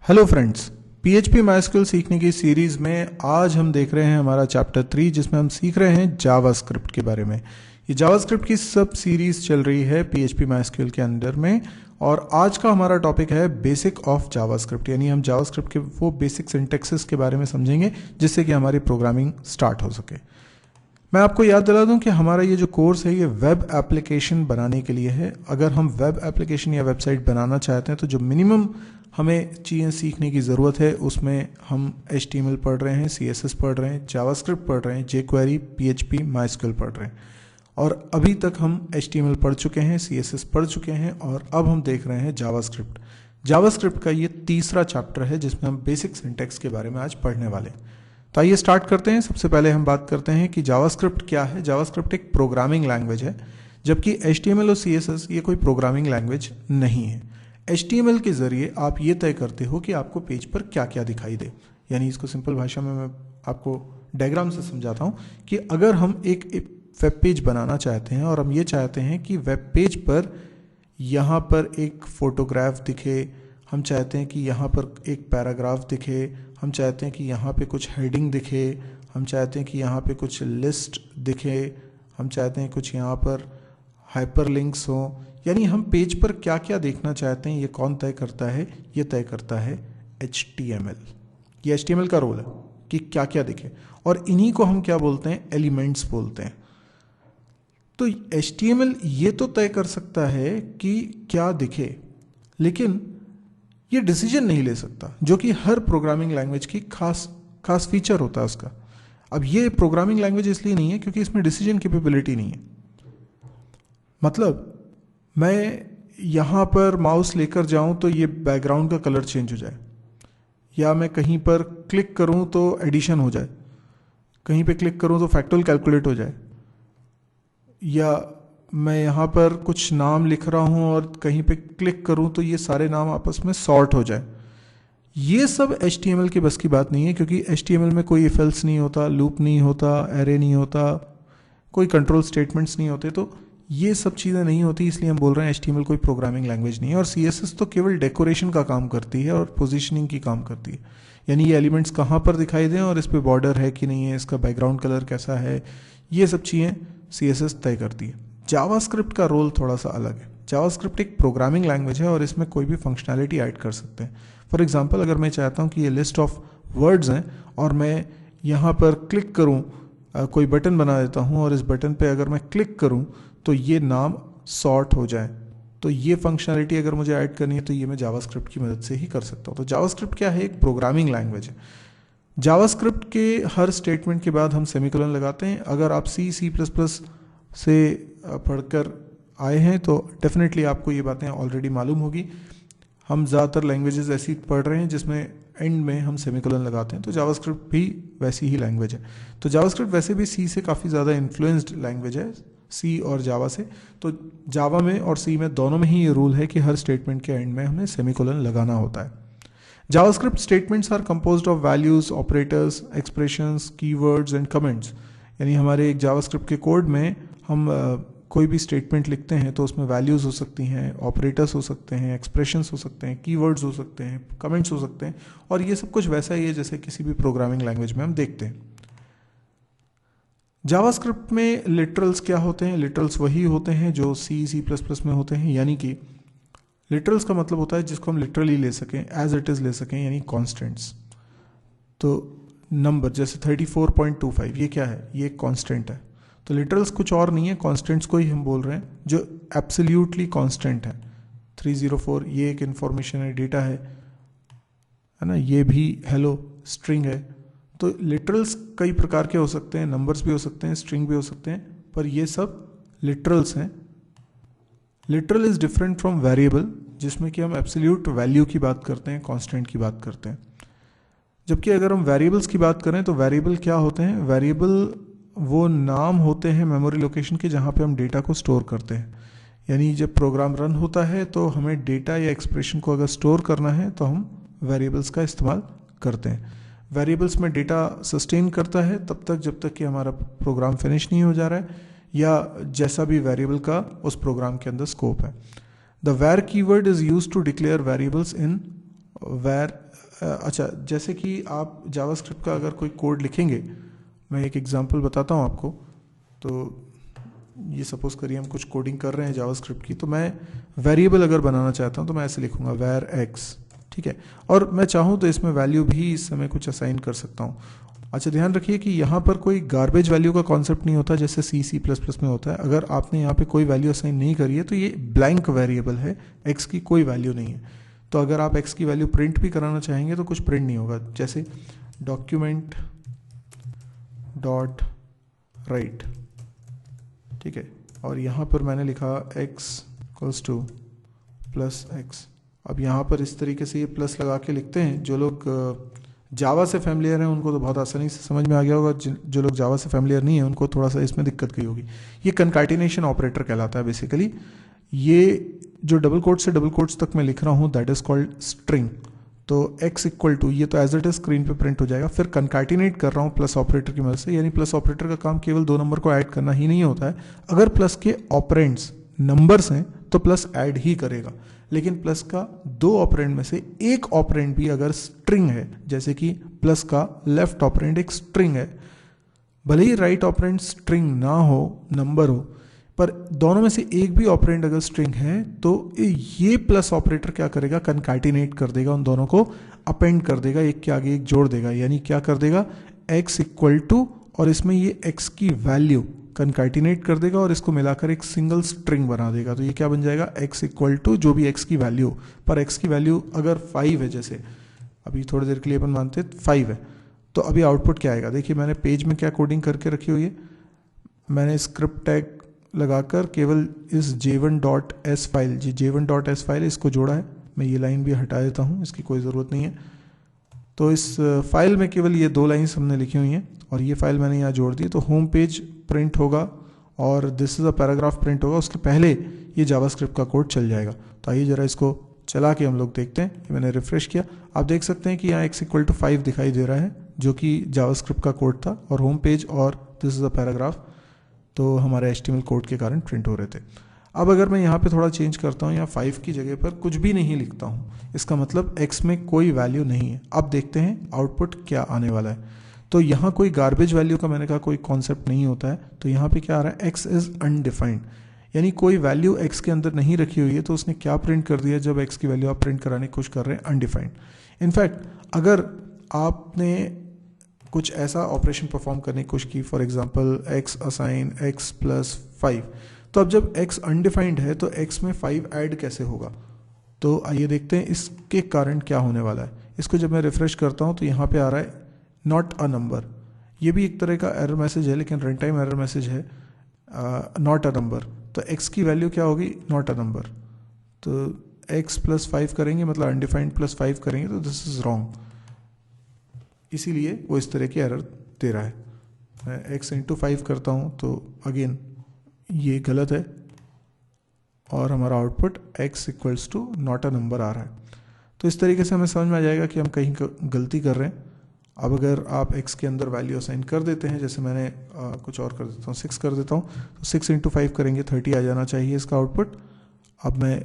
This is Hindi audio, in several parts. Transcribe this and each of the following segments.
हेलो फ्रेंड्स, PHP MySQL सीखने की सीरीज़ में आज हम देख रहे हैं हमारा चैप्टर 3 जिसमें हम सीख रहे हैं जावास्क्रिप्ट के बारे में। ये जावास्क्रिप्ट की सब सीरीज़ चल रही है PHP MySQL के अंदर में और आज का हमारा टॉपिक है बेसिक ऑफ जावास्क्रिप्ट, यानी हम जावास्क्रिप्ट के वो बेसिक सिंटैक्सेस के बारे में समझेंगे जिससे कि हमारी प्रोग्रामिंग स्टार्ट हो सके। मैं आपको याद दिला दूं कि हमारा ये जो कोर्स है ये वेब एप्लीकेशन बनाने के लिए है। अगर हम वेब एप्लीकेशन या वेबसाइट बनाना चाहते हैं तो जो मिनिमम हमें चीज़ें सीखने की ज़रूरत है उसमें हम HTML पढ़ रहे हैं, CSS पढ़ रहे हैं, जावास्क्रिप्ट पढ़ रहे हैं, jQuery, PHP, MySQL पढ़ रहे हैं और अभी तक हम HTML पढ़ चुके हैं, CSS पढ़ चुके हैं और अब हम देख रहे हैं जावास्क्रिप्ट। जावास्क्रिप्ट का ये तीसरा चैप्टर है जिसमें हम बेसिक सिंटैक्स के बारे में आज पढ़ने वाले हैं। तो आइए स्टार्ट करते हैं। सबसे पहले हम बात करते हैं कि जावास्क्रिप्ट क्या है। जावास्क्रिप्ट एक प्रोग्रामिंग लैंग्वेज है, जबकि HTML और CSS ये कोई प्रोग्रामिंग लैंग्वेज नहीं है। HTML के जरिए आप ये तय करते हो कि आपको पेज पर क्या क्या दिखाई दे, यानी इसको सिंपल भाषा में मैं आपको डायग्राम से समझाता हूँ कि अगर हम एक वेब पेज बनाना चाहते हैं और हम ये चाहते हैं कि वेब पेज पर यहाँ पर एक फोटोग्राफ दिखे, हम चाहते हैं कि यहाँ पर एक पैराग्राफ दिखे, हम चाहते हैं कि यहाँ पे कुछ हेडिंग दिखे, हम चाहते हैं कि यहाँ पे कुछ लिस्ट दिखे, हम चाहते हैं कुछ यहाँ पर हाइपरलिंक्स हो, यानी हम पेज पर क्या क्या देखना चाहते हैं ये कौन तय करता है? ये तय करता है HTML। ये HTML का रोल है कि क्या क्या दिखे और इन्हीं को हम क्या बोलते हैं? एलिमेंट्स बोलते हैं। तो HTML ये तो तय कर सकता है कि क्या दिखे, लेकिन ये डिसीजन नहीं ले सकता, जो कि हर प्रोग्रामिंग लैंग्वेज की खास फीचर होता है उसका। अब ये प्रोग्रामिंग लैंग्वेज इसलिए नहीं है क्योंकि इसमें डिसीजन कैपेबिलिटी नहीं है। मतलब मैं यहाँ पर माउस लेकर जाऊँ तो ये बैकग्राउंड का कलर चेंज हो जाए, या मैं कहीं पर क्लिक करूँ तो एडिशन हो जाए, कहीं पे क्लिक करूँ तो फैक्टोरियल कैलकुलेट हो जाए, या मैं यहाँ पर कुछ नाम लिख रहा हूँ और कहीं पे क्लिक करूँ तो ये सारे नाम आपस में सॉर्ट हो जाए। ये सब HTML की बस की बात नहीं है, क्योंकि HTML में कोई इफ एल्स नहीं होता, लूप नहीं होता, एरे नहीं होता, कोई कंट्रोल स्टेटमेंट्स नहीं होते। तो ये सब चीज़ें नहीं होती, इसलिए हम बोल रहे हैं HTML कोई प्रोग्रामिंग लैंग्वेज नहीं है। और CSS तो केवल डेकोरेशन का काम करती है और पोजीशनिंग की काम करती है, यानी ये एलिमेंट्स कहाँ पर दिखाई दें और इस पर बॉर्डर है कि नहीं है, इसका बैकग्राउंड कलर कैसा है, ये सब चीज़ें CSS तय करती है। जावास्क्रिप्ट का रोल थोड़ा सा अलग है। जावास्क्रिप्ट एक प्रोग्रामिंग लैंग्वेज है और इसमें कोई भी फंक्शनैलिटी ऐड कर सकते हैं। फॉर एग्जांपल, अगर मैं चाहता हूँ कि ये लिस्ट ऑफ वर्ड्स हैं और मैं यहाँ पर क्लिक करूँ, कोई बटन बना देता हूँ और इस बटन पे अगर मैं क्लिक करूँ तो ये नाम सॉर्ट हो जाए, तो ये फंक्शनैलिटी अगर मुझे ऐड करनी है तो ये मैं जावास्क्रिप्ट की मदद से ही कर सकता हूँ। तो जावास्क्रिप्ट क्या है? एक प्रोग्रामिंग लैंग्वेज है। जावास्क्रिप्ट के हर स्टेटमेंट के बाद हम सेमीकोलन लगाते हैं। अगर आप C++ से पढ़कर आए हैं तो डेफिनेटली आपको ये बातें ऑलरेडी मालूम होगी। हम ज़्यादातर लैंग्वेजेस ऐसी पढ़ रहे हैं जिसमें एंड में हम सेमीकोलन लगाते हैं, तो जावास्क्रिप्ट भी वैसी ही लैंग्वेज है। तो जावास्क्रिप्ट वैसे भी C से काफ़ी ज़्यादा इन्फ्लुएंस्ड लैंग्वेज है, C और जावा से। तो जावा में और C में दोनों में ही ये रूल है कि हर स्टेटमेंट के एंड में हमें सेमीकोलन लगाना होता है। JavaScript statements are composed of values, operators, expressions, keywords and comments. यानी हमारे एक जावास्क्रिप्ट के कोड में हम कोई भी स्टेटमेंट लिखते हैं तो उसमें वैल्यूज़ हो सकती हैं, ऑपरेटर्स हो सकते हैं, एक्सप्रेशंस हो सकते हैं, कीवर्ड्स हो सकते हैं, कमेंट्स हो सकते हैं, और ये सब कुछ वैसा ही है जैसे किसी भी प्रोग्रामिंग लैंग्वेज में हम देखते हैं। जावास्क्रिप्ट में लिटरल्स क्या होते हैं? लिटरल्स वही होते हैं जो C++ में होते हैं, यानी कि लिटरल्स का मतलब होता है जिसको हम लिटरली ले सकें, एज इट इज़ ले सकें, यानी कॉन्स्टेंट्स। तो नंबर जैसे 34.25 ये क्या है? ये एक कॉन्स्टेंट है। तो लिटरल्स कुछ और नहीं है, कॉन्स्टेंट्स को ही हम बोल रहे हैं जो एब्सोल्यूटली कांस्टेंट है। 304 ये एक इंफॉर्मेशन है, डेटा है ना, ये भी हेलो स्ट्रिंग है। तो लिटरल्स कई प्रकार के हो सकते हैं, नंबर्स भी हो सकते हैं, स्ट्रिंग भी हो सकते हैं, पर ये सब लिटरल्स हैं। Literal is different from variable, जिसमें कि हम एब्सोल्यूट वैल्यू की बात करते हैं, कांस्टेंट की बात करते हैं। जबकि अगर हम वेरिएबल्स की बात करें तो वेरिएबल क्या होते हैं? वेरिएबल वो नाम होते हैं मेमोरी लोकेशन के जहाँ पे हम डेटा को स्टोर करते हैं। यानी जब प्रोग्राम रन होता है तो हमें डेटा या एक्सप्रेशन को अगर स्टोर करना है तो हम वेरिएबल्स का इस्तेमाल करते हैं। वेरिएबल्स में डेटा सस्टेन करता है तब तक जब तक कि हमारा प्रोग्राम फिनिश नहीं हो जा रहा है, या जैसा भी वेरिएबल का उस प्रोग्राम के अंदर स्कोप है। The var keyword is used to declare variables in var अच्छा, जैसे कि आप जावास्क्रिप्ट का अगर कोई कोड लिखेंगे, मैं एक एग्जांपल बताता हूँ आपको। तो ये सपोज करिए हम कुछ कोडिंग कर रहे हैं जावास्क्रिप्ट की, तो मैं वेरिएबल अगर बनाना चाहता हूँ तो मैं ऐसे लिखूंगा var x, ठीक है। और मैं चाहूँ तो इसमें वैल्यू भी इस समय कुछ असाइन कर सकता हूँ। अच्छा, ध्यान रखिए कि यहाँ पर कोई गार्बेज वैल्यू का कॉन्सेप्ट नहीं होता जैसे C++ में होता है। अगर आपने यहाँ पे कोई वैल्यू असाइन नहीं करी है तो ये ब्लैंक वेरिएबल है, x की कोई वैल्यू नहीं है। तो अगर आप x की वैल्यू प्रिंट भी कराना चाहेंगे तो कुछ प्रिंट नहीं होगा, जैसे डॉक्यूमेंट डॉट राइट, ठीक है। और यहाँ पर मैंने लिखा x equals two plus x. अब यहाँ पर इस तरीके से ये प्लस लगा के लिखते हैं। जो लोग जावा से फैमिलियर हैं उनको तो बहुत आसानी से समझ में आ गया होगा, जो लोग जावा से फैमिलियर नहीं है उनको थोड़ा सा इसमें दिक्कत गई होगी। ये कंकैटिनेशन ऑपरेटर कहलाता है बेसिकली। ये जो डबल कोट से डबल कोट्स तक मैं लिख रहा हूँ दैट इज कॉल्ड स्ट्रिंग। तो x इक्वल टू, ये तो एज इट इज स्क्रीन पे प्रिंट हो जाएगा। फिर कंकैटिनेट कर रहा हूँ प्लस ऑपरेटर की मदद से, यानी प्लस ऑपरेटर का काम केवल 2 नंबर को ऐड करना ही नहीं होता है। अगर प्लस के ऑपरेंड्स नंबर्स हैं तो प्लस ऐड ही करेगा, लेकिन प्लस का 2 ऑपरेंड में से एक ऑपरेंड भी अगर स्ट्रिंग है, जैसे कि प्लस का लेफ्ट ऑपरेंड एक स्ट्रिंग है, भले ही राइट ऑपरेंड स्ट्रिंग ना हो, नंबर हो, पर दोनों में से एक भी ऑपरेंड अगर स्ट्रिंग है तो ये प्लस ऑपरेटर क्या करेगा, कंकैटिनेट कर देगा, उन दोनों को अपेंड कर देगा, एक के आगे एक जोड़ देगा। यानी क्या कर देगा, x इक्वल टू, और इसमें ये x की वैल्यू कंकैटिनेट कर देगा और इसको मिलाकर एक सिंगल स्ट्रिंग बना देगा। तो ये क्या बन जाएगा, x इक्वल टू जो भी x की वैल्यू, पर x की वैल्यू अगर 5 है, जैसे अभी थोड़ी देर के लिए अपन मानते 5 है, तो अभी आउटपुट क्या आएगा। देखिए मैंने पेज में क्या कोडिंग करके रखी हुई है, मैंने स्क्रिप्ट टैग लगाकर केवल इस j1.s फाइल, j1.s फाइल इसको जोड़ा है। मैं ये लाइन भी हटा देता हूँ, इसकी कोई ज़रूरत नहीं है। तो इस फाइल में केवल ये 2 लाइन्स हमने लिखी हुई हैं और ये फाइल मैंने यहाँ जोड़ दी। तो होम पेज प्रिंट होगा और this is a paragraph print होगा, उसके पहले ये जावास्क्रिप्ट का कोड चल जाएगा। तो आइए ज़रा इसको चला के हम लोग देखते हैं। कि मैंने रिफ्रेश किया, आप देख सकते हैं कि यहाँ x इक्वल टू 5 दिखाई दे रहा है, जो कि जावास्क्रिप्ट का कोड था, और होम पेज और दिस इज़ अ पैराग्राफ तो हमारे HTML कोड के कारण प्रिंट हो रहे थे। अब अगर मैं यहाँ पे थोड़ा चेंज करता हूँ, यहाँ 5 की जगह पर कुछ भी नहीं लिखता हूँ, इसका मतलब x में कोई वैल्यू नहीं है। अब देखते हैं आउटपुट क्या आने वाला है। तो यहाँ कोई गार्बेज वैल्यू का मैंने कहा कोई कॉन्सेप्ट नहीं होता है। तो यहाँ पे क्या आ रहा है, x इज अनडिफाइंड, यानी कोई वैल्यू x के अंदर नहीं रखी हुई है। तो उसने क्या प्रिंट कर दिया, जब x की वैल्यू आप प्रिंट कराने की कोशिश कर रहे हैं, अनडिफाइंड। इनफैक्ट अगर आपने कुछ ऐसा ऑपरेशन परफॉर्म करने की कोशिश की, for example x assign x plus 5, तो अब जब x अनडिफाइंड है तो x में 5 ऐड कैसे होगा। तो आइए देखते हैं इसके कारण क्या होने वाला है। इसको जब मैं रिफ्रेश करता हूं तो यहाँ पे आ रहा है नॉट अ नंबर। ये भी एक तरह का एरर मैसेज है, लेकिन रन टाइम एरर मैसेज है, नॉट अ नंबर। तो x की वैल्यू क्या होगी, नॉट अ नंबर। तो x प्लस 5 करेंगे मतलब अनडिफाइंड प्लस 5 करेंगे तो दिस इज रॉन्ग, इसीलिए वो इस तरह की एरर दे रहा है। मैं x इंटू 5 करता हूँ तो अगेन ये गलत है और हमारा output x equals to not a number आ रहा है। तो इस तरीके से हमें समझ में आ जाएगा कि हम कहीं गलती कर रहे हैं। अब अगर आप x के अंदर वैल्यू असाइन कर देते हैं, जैसे मैंने कुछ और कर देता हूँ, 6 कर देता हूँ, तो 6 इंटू 5 करेंगे 30 आ जाना चाहिए इसका आउटपुट। अब मैं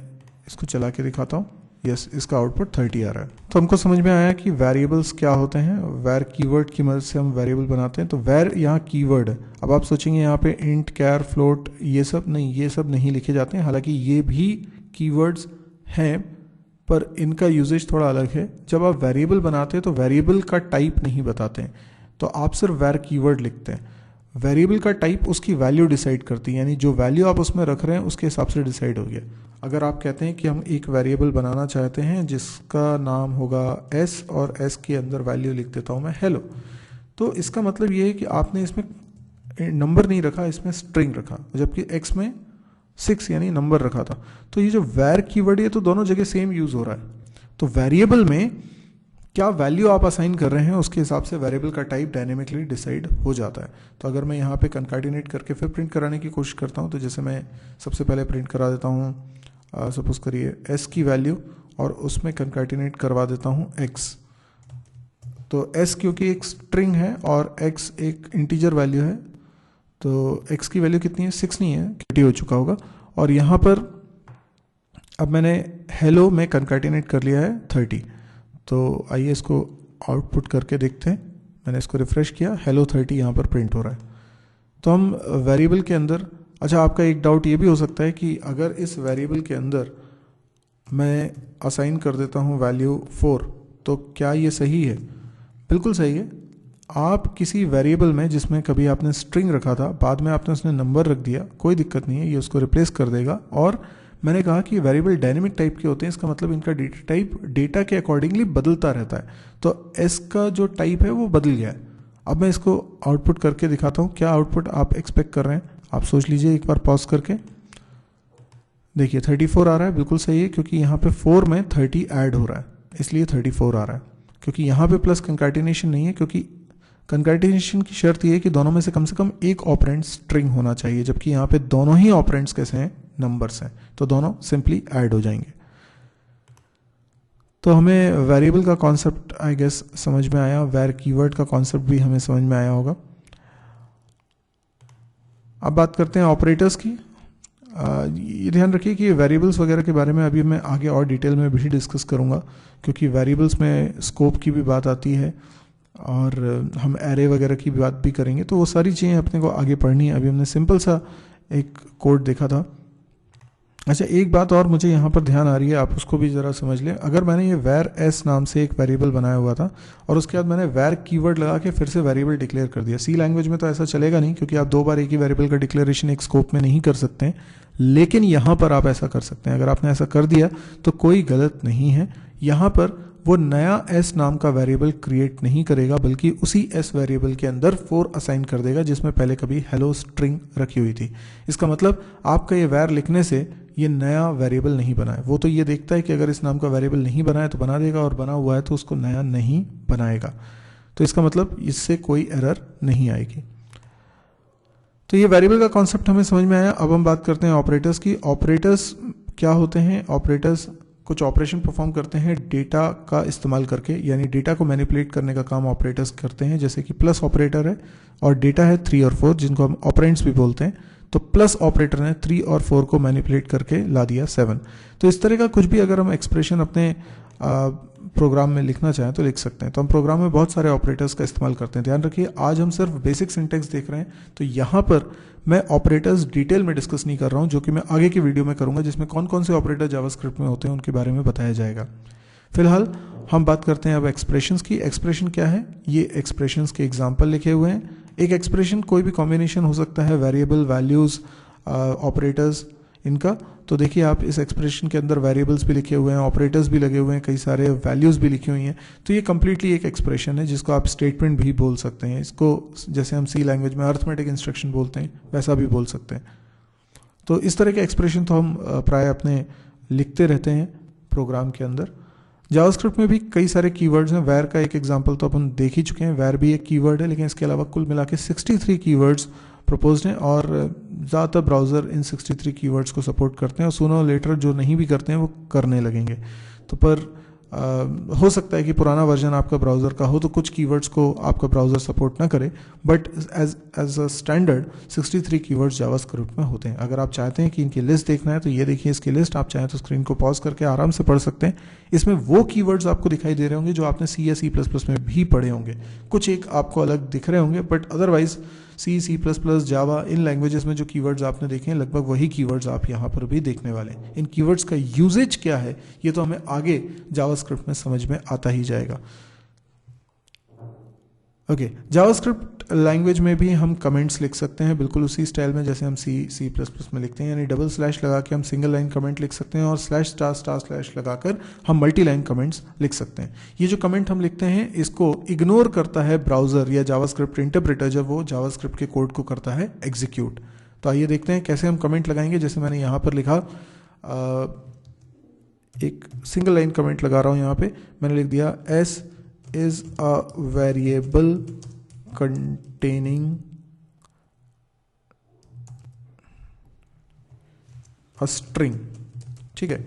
इसको चला के दिखाता हूँ, यस इसका आउटपुट 30 आ रहा है। तो हमको समझ में आया कि वेरिएबल्स क्या होते हैं। वैर कीवर्ड की मदद से हम वेरिएबल बनाते हैं। तो वैर यहाँ कीवर्ड है। अब आप सोचेंगे यहाँ पे इंट, कैर, फ्लोट ये सब नहीं, ये सब नहीं लिखे जाते हैं, हालांकि ये भी कीवर्ड्स हैं पर इनका यूजेज थोड़ा अलग है। जब आप वेरिएबल बनाते हैं तो वेरिएबल का टाइप नहीं बताते हैं, तो आप सिर्फ वैर कीवर्ड लिखते हैं। वेरिएबल का टाइप उसकी वैल्यू डिसाइड करती है, यानी जो वैल्यू आप उसमें रख रहे हैं उसके हिसाब से डिसाइड हो गया। अगर आप कहते हैं कि हम एक वेरिएबल बनाना चाहते हैं जिसका नाम होगा s और s के अंदर वैल्यू लिख देता हूं मैं हेलो, तो इसका मतलब ये है कि आपने इसमें नंबर नहीं रखा, इसमें स्ट्रिंग रखा, जबकि x में 6 यानी नंबर रखा था। तो ये जो वैर कीवर्ड है तो दोनों जगह सेम यूज हो रहा है। तो वेरिएबल में क्या वैल्यू आप असाइन कर रहे हैं उसके हिसाब से वेरिएबल का टाइप डायनेमिकली डिसाइड हो जाता है। तो अगर मैं यहाँ पे कंकैटिनेट करके फिर प्रिंट कराने की कोशिश करता हूँ, तो जैसे मैं सबसे पहले प्रिंट करा देता हूँ सपोज करिए s की वैल्यू और उसमें कंकैटिनेट करवा देता हूँ x। तो s क्योंकि एक स्ट्रिंग है और x एक इंटीजर वैल्यू है, तो x की वैल्यू कितनी है, 6 नहीं है, 30 हो चुका होगा। और यहाँ पर अब मैंने हेलो में कंकैटिनेट कर लिया है 30। तो आइए इसको आउटपुट करके देखते हैं। मैंने इसको रिफ़्रेश किया, hello 30 यहाँ पर प्रिंट हो रहा है। तो हम वेरिएबल के अंदर, अच्छा आपका एक डाउट ये भी हो सकता है कि अगर इस वेरिएबल के अंदर मैं असाइन कर देता हूँ वैल्यू 4 तो क्या ये सही है? बिल्कुल सही है। आप किसी वेरिएबल में जिसमें कभी आपने स्ट्रिंग रखा था, बाद में आपने उसने नंबर रख दिया, कोई दिक्कत नहीं है, ये उसको रिप्लेस कर देगा। और मैंने कहा कि वेरिएबल डायनेमिक टाइप के होते हैं, इसका मतलब इनका डेटा टाइप डेटा के अकॉर्डिंगली बदलता रहता है। तो एस का जो टाइप है वो बदल गया है। अब मैं इसको आउटपुट करके दिखाता हूँ, क्या आउटपुट आप एक्सपेक्ट कर रहे हैं। आप सोच लीजिए एक बार पॉज करके देखिए, 34 आ रहा है, बिल्कुल सही है, क्योंकि यहाँ पे 4 में 30 ऐड हो रहा है, इसलिए 34 आ रहा है। क्योंकि यहाँ पे प्लस कंकैटिनेशन नहीं है, क्योंकि कंकैटिनेशन की शर्त ये है कि दोनों में से कम एक ऑपरेंड स्ट्रिंग होना चाहिए, जबकि यहाँ पे दोनों ही ऑपरेंड्स कैसे हैं, नंबर्स हैं, तो दोनों सिंपली ऐड हो जाएंगे। तो हमें वेरिएबल का कॉन्सेप्ट आई गेस समझ में आया, वेर कीवर्ड का कॉन्सेप्ट भी हमें समझ में आया होगा। अब बात करते हैं ऑपरेटर्स की। ये ध्यान रखिए कि वेरिएबल्स वगैरह के बारे में अभी मैं आगे और डिटेल में भी डिस्कस करूँगा, क्योंकि वेरिएबल्स में स्कोप की भी बात आती है और हम एरे वगैरह की बात भी करेंगे, तो वो सारी चीज़ें अपने को आगे पढ़नी है। अभी हमने सिंपल सा एक कोड देखा था। अच्छा, एक बात और मुझे यहाँ पर ध्यान आ रही है, आप उसको भी ज़रा समझ लें। अगर मैंने ये वैर एस नाम से एक वेरिएबल बनाया हुआ था और उसके बाद मैंने वैर कीवर्ड लगा के फिर से वेरिएबल डिक्लेयर कर दिया, सी लैंग्वेज में तो ऐसा चलेगा नहीं, क्योंकि आप 2 बार एक ही वेरिएबल का डिक्लेरेशन एक स्कोप में नहीं कर सकते हैं, लेकिन यहाँ पर आप ऐसा कर सकते हैं। अगर आपने ऐसा कर दिया तो कोई गलत नहीं है। यहाँ पर वो नया एस नाम का वेरिएबल क्रिएट नहीं करेगा, बल्कि उसी एस वेरिएबल के अंदर 4 असाइन कर देगा जिसमें पहले कभी हेलो स्ट्रिंग रखी हुई थी। इसका मतलब आपका ये वैर लिखने से ये नया वेरिएबल नहीं बना है। वो तो ये देखता है कि अगर इस नाम का वेरिएबल नहीं बना है तो बना देगा, और बना हुआ है तो उसको नया नहीं बनाएगा। तो इसका मतलब इससे कोई एरर नहीं आएगी। तो ये वेरिएबल का कॉन्सेप्ट हमें समझ में आया। अब हम बात करते हैं ऑपरेटर्स की। ऑपरेटर्स क्या होते हैं? ऑपरेटर्स कुछ ऑपरेशन परफॉर्म करते हैं डेटा का इस्तेमाल करके, यानी डेटा को मैनिपुलेट करने का काम ऑपरेटर्स करते हैं। जैसे कि प्लस ऑपरेटर है और डेटा है 3 और 4, जिनको हम ऑपरेंड्स भी बोलते हैं। तो प्लस ऑपरेटर ने 3 और 4 को मैनिपुलेट करके ला दिया 7। तो इस तरह का कुछ भी अगर हम एक्सप्रेशन अपने प्रोग्राम में लिखना चाहें तो लिख सकते हैं। तो हम प्रोग्राम में बहुत सारे ऑपरेटर्स का इस्तेमाल करते हैं। ध्यान रखिए, आज हम सिर्फ बेसिक सिंटेक्स देख रहे हैं, तो यहाँ पर मैं ऑपरेटर्स डिटेल में डिस्कस नहीं कर रहा हूँ, जो कि मैं आगे की वीडियो में करूँगा, जिसमें कौन कौन से ऑपरेटर जावास्क्रिप्ट में होते हैं उनके बारे में बताया जाएगा। फिलहाल हम बात करते हैं अब एक्सप्रेशंस की। एक्सप्रेशन क्या है? ये एक्सप्रेशंस के एग्जाम्पल लिखे हुए हैं। एक एक्सप्रेशन कोई भी कॉम्बिनेशन हो सकता है, वेरिएबल, वैल्यूज़, ऑपरेटर्स इनका। तो देखिए, आप इस एक्सप्रेशन के अंदर वेरिएबल्स भी लिखे हुए हैं, ऑपरेटर्स भी लगे हुए हैं, कई सारे वैल्यूज़ भी लिखी हुई हैं। तो ये कम्प्लीटली एक एक्सप्रेशन है, जिसको आप स्टेटमेंट भी बोल सकते हैं। इसको जैसे हम सी लैंग्वेज में अर्थमेटिक इंस्ट्रक्शन बोलते हैं, वैसा भी बोल सकते हैं। तो इस तरह के एक्सप्रेशन तो हम प्राय अपने लिखते रहते हैं प्रोग्राम के अंदर। जावास्क्रिप्ट में भी कई सारे कीवर्ड्स हैं। वैर का एक एग्जांपल तो अपन देख ही चुके हैं, वैर भी एक कीवर्ड है, लेकिन इसके अलावा कुल मिला के 63 कीवर्ड्स प्रपोज्ड हैं, और ज़्यादातर ब्राउज़र इन 63 कीवर्ड्स को सपोर्ट करते हैं, और सूनर लेटर जो नहीं भी करते हैं वो करने लगेंगे। तो पर हो सकता है कि पुराना वर्जन आपका ब्राउज़र का हो तो कुछ कीवर्ड्स को आपका ब्राउज़र सपोर्ट ना करे, but as a standard 63 keywords JavaScript में होते हैं। अगर आप चाहते हैं कि इनकी लिस्ट देखना है तो ये देखिए इसकी लिस्ट। आप चाहें तो स्क्रीन को पॉज करके आराम से पढ़ सकते हैं। इसमें वो कीवर्ड्स आपको दिखाई दे रहे होंगे जो आपने सी या C++ में भी पढ़े होंगे। कुछ एक आपको अलग दिख रहे होंगे, but otherwise C++, Java, in languages में जो कीवर्ड्स आपने देखे हैं लगभग वही कीवर्ड्स आप यहाँ पर भी देखने वाले हैं। इन कीवर्ड्स का यूजेज क्या है ये तो हमें आगे जावास्क्रिप्ट में समझ में आता ही जाएगा। ओके, जावास्क्रिप्ट लैंग्वेज में भी हम कमेंट्स लिख सकते हैं, बिल्कुल उसी स्टाइल में जैसे हम C++ में लिखते हैं, यानी डबल स्लैश लगा के हम सिंगल लाइन कमेंट लिख सकते हैं, और // लगाकर हम मल्टी लाइन कमेंट्स लिख सकते हैं। ये जो कमेंट हम लिखते हैं इसको इग्नोर करता है ब्राउज़र या जावास्क्रिप्ट इंटरप्रेटर जब वो जावास्क्रिप्ट के कोड को करता है एग्जीक्यूट। तो आइए देखते हैं कैसे हम कमेंट लगाएंगे। जैसे मैंने यहाँ पर लिखा, एक सिंगल लाइन कमेंट लगा रहा हूँ। यहाँ पे मैंने लिख दिया S is a variable containing a string। ठीक है,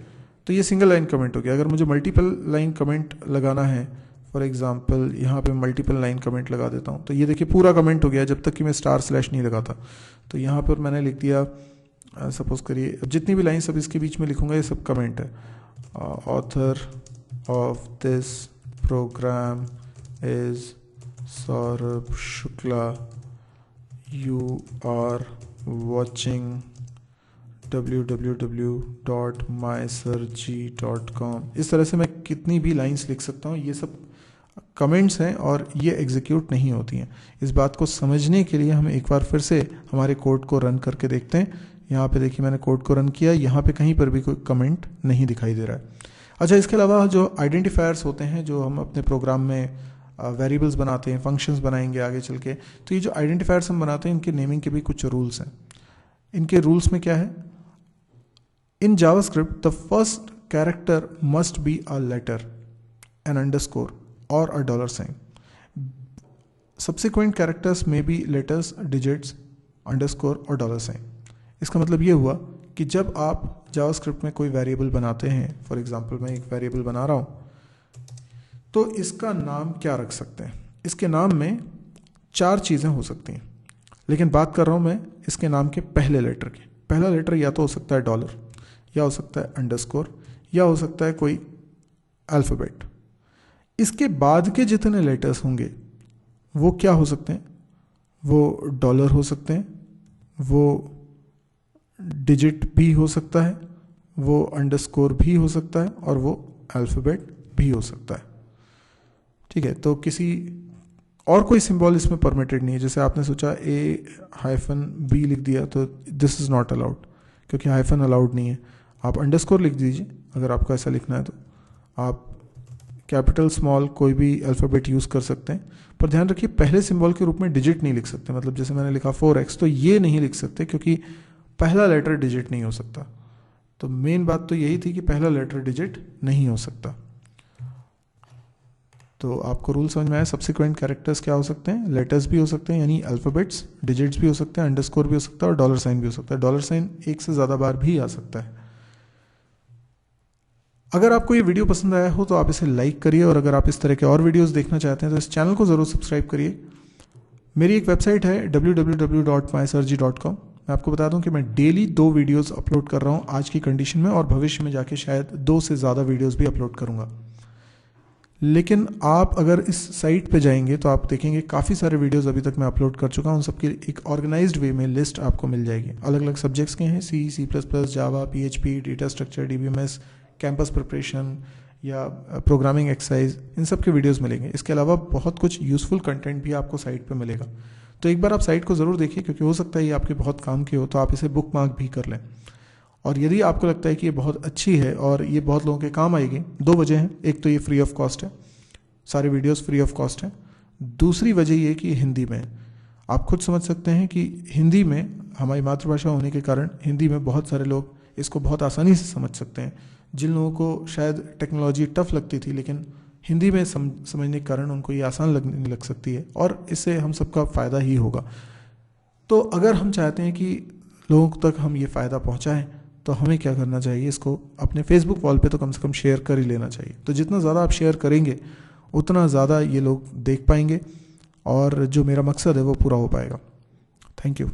तो ये सिंगल लाइन कमेंट हो गया। अगर मुझे मल्टीपल लाइन कमेंट लगाना है, फॉर एग्जांपल यहाँ पे मल्टीपल लाइन कमेंट लगा देता हूँ, तो ये देखिए पूरा कमेंट हो गया जब तक कि मैं / नहीं लगाता। तो यहाँ पर मैंने लिख दिया, सपोज करिए जितनी भी लाइन सब इसके बीच में लिखूंगा ये सब कमेंट है। Author of this program is Saurabh Shukla. You are watching www.mysirji.com. इस तरह से मैं कितनी भी लाइंस लिख सकता हूँ, ये सब कमेंट्स हैं और ये एग्जीक्यूट नहीं होती हैं। इस बात को समझने के लिए हम एक बार फिर से हमारे कोड को रन करके देखते हैं। यहाँ पे देखिए मैंने कोड को रन किया, यहाँ पे कहीं पर भी कोई कमेंट नहीं दिखाई दे रहा है। अच्छा, इसके अलावा जो आइडेंटिफायर्स होते हैं, जो हम अपने प्रोग्राम में वेरिएबल्स बनाते हैं, फंक्शंस बनाएंगे आगे चल के, तो ये जो आइडेंटिफायर्स हम बनाते हैं इनके नेमिंग के भी कुछ रूल्स हैं। इनके रूल्स में क्या है, in JavaScript the first character must be a letter, an underscore और a dollar sign. Subsequent characters में बी लेटर्स, डिजिट्स, अंडरस्कोर और डॉलर साइन। इसका मतलब ये हुआ कि जब आप जावास्क्रिप्ट में कोई वेरिएबल बनाते हैं, फॉर एग्जांपल मैं एक वेरिएबल बना रहा हूँ, तो इसका नाम क्या रख सकते हैं। इसके नाम में 4 चीज़ें हो सकती हैं, लेकिन बात कर रहा हूँ मैं इसके नाम के पहले लेटर की। पहला लेटर या तो हो सकता है डॉलर, या हो सकता है अंडरस्कोर, या हो सकता है कोई अल्फ़ाबेट। इसके बाद के जितने लेटर्स होंगे वो क्या हो सकते हैं, वो डॉलर हो सकते हैं, वो डिजिट भी हो सकता है, वो अंडरस्कोर भी हो सकता है और वो अल्फ़ाबेट भी हो सकता है। ठीक है, तो किसी और कोई सिंबल इसमें परमिटेड नहीं है। जैसे आपने सोचा A-B लिख दिया तो दिस इज़ नॉट अलाउड, क्योंकि हाइफन अलाउड नहीं है। आप अंडरस्कोर लिख दीजिए अगर आपको ऐसा लिखना है, तो आप कैपिटल स्मॉल कोई भी अल्फ़ाबेट यूज़ कर सकते हैं, पर ध्यान रखिए पहले सिंबल के रूप में डिजिट नहीं लिख सकते। मतलब जैसे मैंने लिखा 4x, तो ये नहीं लिख सकते क्योंकि पहला लेटर डिजिट नहीं हो सकता। तो मेन बात तो यही थी कि पहला लेटर डिजिट नहीं हो सकता। तो आपको रूल समझ में आया। सब्सिक्वेंट कैरेक्टर्स क्या हो सकते हैं, लेटर्स भी हो सकते हैं यानी अल्फ़ाबेट्स, डिजिट्स भी हो सकते हैं, अंडरस्कोर भी हो सकता है और डॉलर साइन भी हो सकता है। डॉलर साइन एक से ज़्यादा बार भी आ सकता है। अगर आपको ये वीडियो पसंद आया हो तो आप इसे लाइक करिए, और अगर आप इस तरह के और वीडियोस देखना चाहते हैं तो इस चैनल को ज़रूर सब्सक्राइब करिए। मेरी एक वेबसाइट है www.mysirji.com। मैं आपको बता दूं कि मैं डेली 2 वीडियोस अपलोड कर रहा हूं आज की कंडीशन में, और भविष्य में जाके शायद 2 से ज़्यादा वीडियोस भी अपलोड करूंगा। लेकिन आप अगर इस साइट पे जाएंगे तो आप देखेंगे काफ़ी सारे वीडियोस अभी तक मैं अपलोड कर चुका हूं। सबकी एक ऑर्गेनाइज्ड वे में लिस्ट आपको मिल जाएगी। अलग अलग सब्जेक्ट्स के हैं, C++, जावा, PHP, data structure, DBMS, campus preparation या प्रोग्रामिंग एक्सरसाइज, इन सब के वीडियोस मिलेंगे। इसके अलावा बहुत कुछ यूज़फुल कंटेंट भी आपको साइट पे मिलेगा। तो एक बार आप साइट को ज़रूर देखिए, क्योंकि हो सकता है ये आपके बहुत काम की हो, तो आप इसे बुक मार्क भी कर लें। और यदि आपको लगता है कि ये बहुत अच्छी है और ये बहुत लोगों के काम आएगी, 2 वजह हैं। एक तो ये फ्री ऑफ कॉस्ट है, सारे वीडियोस फ्री ऑफ कॉस्ट हैं। दूसरी वजह ये कि हिंदी में है। आप खुद समझ सकते हैं कि हिंदी में, हमारी मातृभाषा होने के कारण हिंदी में बहुत सारे लोग इसको बहुत आसानी से समझ सकते हैं। जिन लोगों को शायद टेक्नोलॉजी टफ लगती थी, लेकिन हिंदी में समझने के कारण उनको ये आसान लगने लग सकती है, और इससे हम सबका फ़ायदा ही होगा। तो अगर हम चाहते हैं कि लोगों तक हम ये फ़ायदा पहुंचाएं, तो हमें क्या करना चाहिए, इसको अपने फेसबुक वॉल पे तो कम से कम शेयर कर ही लेना चाहिए। तो जितना ज़्यादा आप शेयर करेंगे उतना ज़्यादा ये लोग देख पाएंगे, और जो मेरा मकसद है वो पूरा हो पाएगा। Thank you.